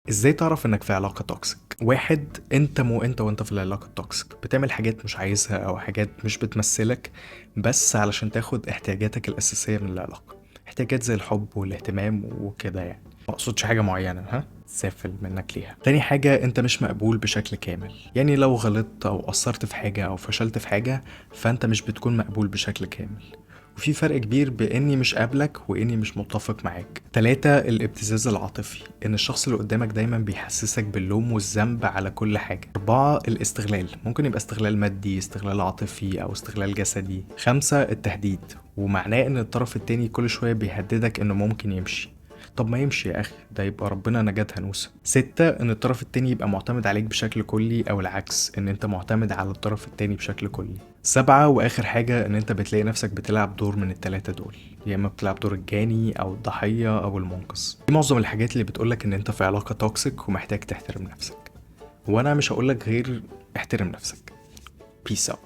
ازاي تعرف انك في علاقة توكسيك؟ واحد، انت وانت في العلاقة التوكسيك بتعمل حاجات مش عايزها او حاجات مش بتمثلك، بس علشان تاخد احتياجاتك الاساسية من العلاقة. احتياجات زي الحب والاهتمام وكده يعني. ما اقصدش حاجة معينة، سافل منك ليها. تاني حاجة، انت مش مقبول بشكل كامل، يعني لو غلطت او قصرت في حاجة او فشلت في حاجة فانت مش بتكون مقبول بشكل كامل. وفي فرق كبير بإني مش قابلك وإني مش متفق معاك. تلاتة، الابتزاز العاطفي، إن الشخص اللي قدامك دايما بيحسسك باللوم والذنب على كل حاجة. أربعة، الاستغلال، ممكن يبقى استغلال مادي، استغلال عاطفي أو استغلال جسدي. خمسة، التهديد، ومعناه إن الطرف التاني كل شوية بيهددك إنه ممكن يمشي. طب ما يمشي يا أخي، ده يبقى ربنا نجاة هنوسة. ستة، إن الطرف التاني يبقى معتمد عليك بشكل كلي، أو العكس إن أنت معتمد على الطرف التاني بشكل كلي. سبعة وآخر حاجة، إن أنت بتلاقي نفسك بتلعب دور من التلاتة دول، يا إما بتلعب دور الجاني أو الضحية أو المنقذ. دي معظم الحاجات اللي بتقولك إن أنت في علاقة توكسيك ومحتاج تحترم نفسك. وأنا مش هقولك غير احترم نفسك. Peace out.